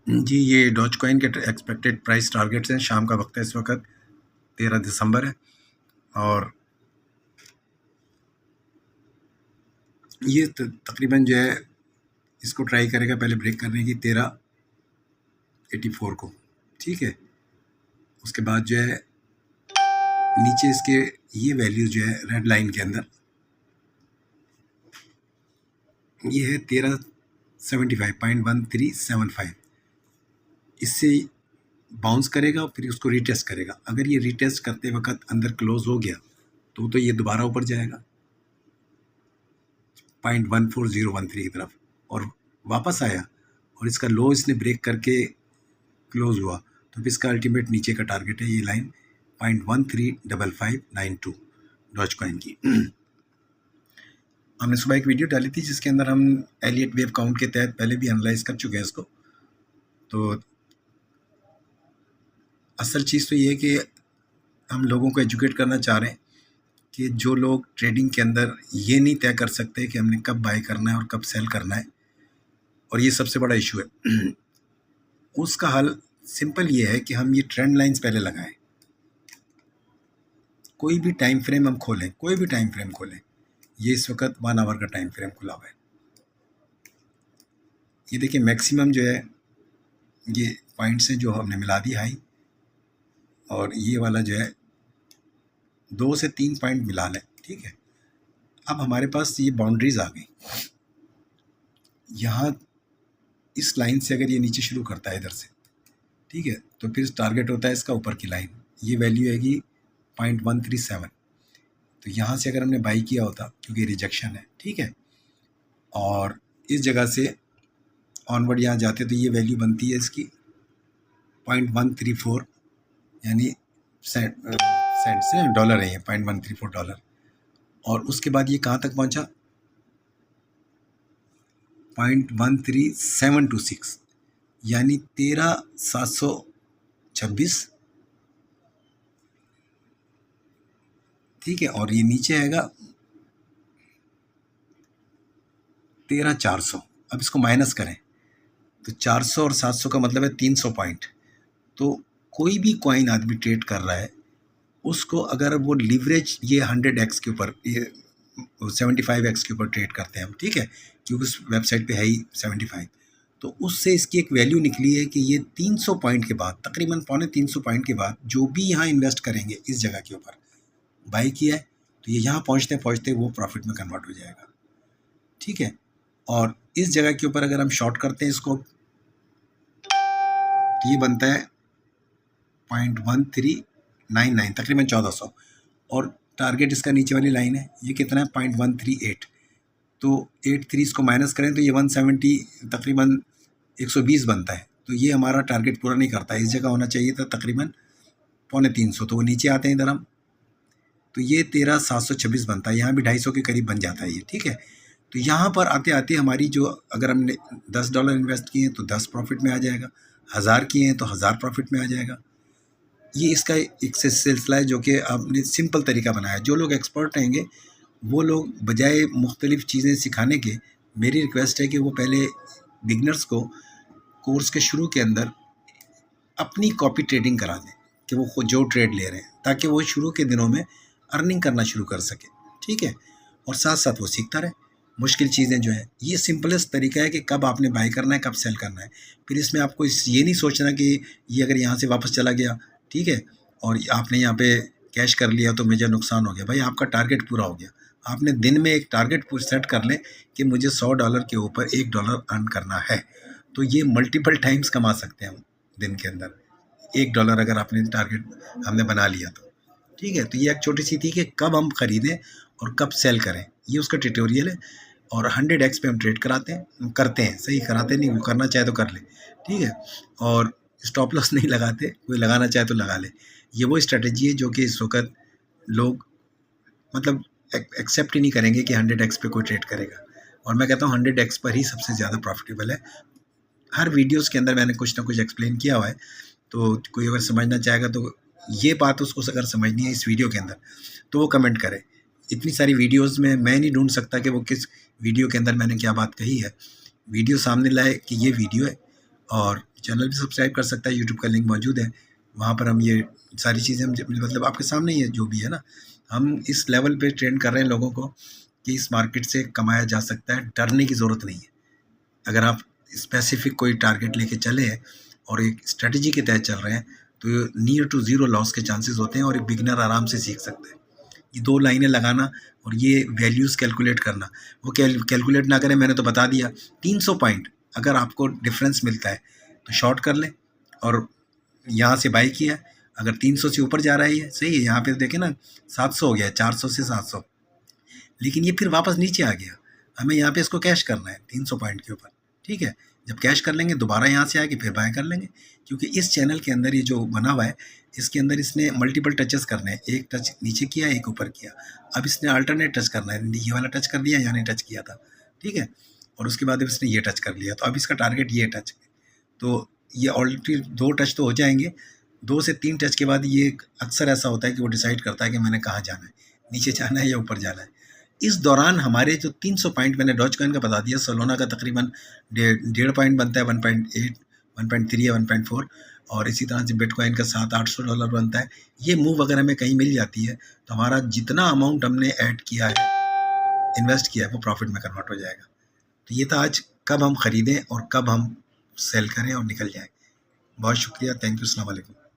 जी, ये doge coin के expected price targets हैं। शाम का वक्त है इस वक्त, 13 दिसंबर है, और ये तकरीबन जो है इसको ट्राई करेगा पहले ब्रेक करने की 1384 को, ठीक है। उसके बाद जो है नीचे इसके ये वैल्यू जो है रेड लाइन के अंदर ये है 1375.1375, इससे बाउंस करेगा और फिर उसको रीटेस्ट करेगा। अगर ये रीटेस्ट करते वक्त अंदर क्लोज हो गया तो ये दोबारा ऊपर जाएगा 0.14013 की तरफ, और वापस आया और इसका लो इसने ब्रेक करके क्लोज हुआ तो फिर इसका अल्टीमेट नीचे का टारगेट है ये लाइन 0.135592 डॉज कॉइन की। हमने सुबह एक वीडियो डाली थी जिसके अंदर हम एलियट वेव काउंट के तहत पहले भी एनालाइज कर चुके हैं इसको। तो असल चीज़ तो ये है कि हम लोगों को एजुकेट करना चाह रहे हैं कि जो लोग ट्रेडिंग के अंदर ये नहीं तय कर सकते कि हमने कब बाय करना है और कब सेल करना है, और ये सबसे बड़ा इशू है, उसका हल सिंपल ये है कि हम ये ट्रेंड लाइंस पहले लगाएं। कोई भी टाइम फ्रेम हम खोलें, कोई भी टाइम फ्रेम खोलें, ये इस वक्त 1 आवर का टाइम फ्रेम खुला हुआ है। ये देखिए मैक्सिमम जो है ये पॉइंट्स हैं जो हमने मिला दी हाई, और ये वाला जो है 2 से 3 पॉइंट मिला लें, ठीक है। अब हमारे पास ये बाउंड्रीज आ गई। यहाँ इस लाइन से अगर ये नीचे शुरू करता है इधर से, ठीक है, तो फिर टारगेट होता है इसका ऊपर की लाइन, ये वैल्यू आएगी 0.137। तो यहाँ से अगर हमने बाई किया होता, क्योंकि रिजेक्शन है, ठीक है, और इस जगह से ऑनवर्ड यहाँ जाते तो ये वैल्यू बनती है इसकी 0.134, यानी सेंट से डॉलर है ये, 0.134 डॉलर। और उसके बाद ये कहाँ तक पहुँचा 0.13726, यानी 13,726, ठीक है। और ये नीचे आएगा 13,400। अब इसको माइनस करें तो 400 और 700 का मतलब है 300 पॉइंट। तो कोई भी कॉइन आदमी ट्रेड कर रहा है उसको अगर वो लिवरेज ये 100x के ऊपर, ये 75x के ऊपर ट्रेड करते हैं हम, ठीक है, क्योंकि उस वेबसाइट पे है ही 75, तो उससे इसकी एक वैल्यू निकली है कि ये 300 पॉइंट के बाद, तकरीबन 350 पॉइंट के बाद जो भी यहाँ इन्वेस्ट करेंगे इस जगह के ऊपर बाई किया है तो ये यहाँ पहुँचते पहुँचते वो प्रॉफिट में कन्वर्ट हो जाएगा, ठीक है। और इस जगह के ऊपर अगर हम शॉर्ट करते हैं इसको तो ये बनता है 0.1399, तकरीबन 1400, और टारगेट इसका नीचे वाली लाइन है, ये कितना है 0.138। तो 83 इसको माइनस करें तो ये 170, तकरीबन 120 बनता है। तो ये हमारा टारगेट पूरा नहीं करता, इस जगह होना चाहिए था तकरीबन 350, तो वो नीचे आते हैं इधर हम, तो ये 13,726 बनता है, यहाँ भी 250 के करीब बन जाता है ये, ठीक है। तो यहाँ पर आते आते हमारी जो, अगर हमने $10 इन्वेस्ट किए हैं तो 10 प्रॉफिट में आ जाएगा, 1000 किए हैं तो 1000 प्रॉफिट में आ जाएगा। ये इसका एक सिलसिला है जो कि आपने सिंपल तरीका बनाया। जो लोग एक्सपर्ट रहेंगे वो लोग बजाय मुख्तलिफ़ चीज़ें सिखाने के, मेरी रिक्वेस्ट है कि वो पहले बिगनर्स को कोर्स के शुरू के अंदर अपनी कॉपी ट्रेडिंग करा दें कि वो खुद जो ट्रेड ले रहे हैं, ताकि वो शुरू के दिनों में अर्निंग करना शुरू कर सके, ठीक है, और साथ साथ वो सीखता रहे। मुश्किल चीज़ें जो है, ये सिंपलेस्ट तरीका है कि कब आपने बाई करना है, कब सेल करना है। फिर इसमें आपको ये नहीं सोचना कि ये अगर यहाँ से वापस चला गया, ठीक है, और आपने यहाँ पे कैश कर लिया तो मुझे नुकसान हो गया। भाई आपका टारगेट पूरा हो गया, आपने दिन में एक टारगेट सेट कर लें कि मुझे $100 के ऊपर $1 अर्न करना है, तो ये मल्टीपल टाइम्स कमा सकते हैं हम दिन के अंदर। $1 अगर आपने टारगेट हमने बना लिया तो, ठीक है। तो ये एक छोटी सी थी कि कब हम ख़रीदें और कब सेल करें, ये उसका ट्यूटोरियल है। और 100x पे हम ट्रेड करते हैं, सही कराते नहीं, वो करना चाहे तो कर ले, ठीक है। और स्टॉप लॉस नहीं लगाते, कोई लगाना चाहे तो लगा ले। ये वो स्ट्रेटजी है जो कि इस वक्त लोग मतलब एक्सेप्ट ही नहीं करेंगे कि 100x पे कोई ट्रेड करेगा। और मैं कहता हूँ 100x पर ही सबसे ज़्यादा प्रॉफिटेबल है। हर वीडियोज़ के अंदर मैंने कुछ ना कुछ एक्सप्लेन किया हुआ है, तो कोई अगर समझना चाहेगा तो ये बात उसको अगर समझनी है इस वीडियो के अंदर तो वो कमेंट करे। इतनी सारी वीडियोज़ में मैं नहीं ढूंढ सकता कि वो किस वीडियो के अंदर मैंने क्या बात कही है। वीडियो सामने लाए कि ये वीडियो है और चैनल भी सब्सक्राइब कर सकता है, यूट्यूब का लिंक मौजूद है, वहाँ पर हम ये सारी चीज़ें हम मतलब आपके सामने ही है जो भी है ना, हम इस लेवल पे ट्रेंड कर रहे हैं लोगों को कि इस मार्केट से कमाया जा सकता है, डरने की ज़रूरत नहीं है। अगर आप स्पेसिफिक कोई टारगेट लेके चले हैं और एक स्ट्रेटजी के तहत चल रहे हैं तो नियर टू ज़ीरो लॉस के चांसेस होते हैं और एक बिगिनर आराम से सीख सकता है। ये 2 लाइनें लगाना और ये वैल्यूज़ कैलकुलेट करना, वो कैलकुलेट ना करें, मैंने तो बता दिया 300 पॉइंट अगर आपको डिफरेंस मिलता है तो शॉर्ट कर लें और यहाँ से बाई किया, अगर 300 से ऊपर जा रहा है ये सही है, यहाँ पे देखें ना 700 हो गया, 400 से 700, लेकिन ये फिर वापस नीचे आ गया, हमें यहाँ पे इसको कैश करना है 300 पॉइंट के ऊपर, ठीक है। जब कैश कर लेंगे दोबारा यहाँ से आके फिर बाय कर लेंगे, क्योंकि इस चैनल के अंदर ये जो बना हुआ है इसके अंदर इसने मल्टीपल टचेस करने हैं, एक टच नीचे किया एक ऊपर किया, अब इसने अल्टरनेट टच करना है, ये वाला टच कर दिया यानी टच किया था, ठीक है, और उसके बाद इसने ये टच कर लिया, तो अब इसका टारगेट ये टच, तो ये ऑलरेडी 2 टच तो हो जाएंगे, 2 से 3 टच के बाद ये अक्सर ऐसा होता है कि वो डिसाइड करता है कि मैंने कहाँ जाना है, नीचे जाना है या ऊपर जाना है। इस दौरान हमारे जो 300 पॉइंट मैंने डॉज कॉइन का बता दिया, सोलोना का तकरीबन 1.5 पॉइंट बनता है, 1.8 1.3 या 1.4, और इसी तरह से बिटकॉइन का $700-800 बनता है। ये मूव अगर हमें कहीं मिल जाती है तो हमारा जितना अमाउंट हमने ऐड किया है, इन्वेस्ट किया है, वो प्रॉफिट में कन्वर्ट हो जाएगा। तो ये था आज कब हम ख़रीदें और कब हम सेल करें और निकल जाएं। बहुत शुक्रिया, थैंक यू, अस्सलाम वालेकुम।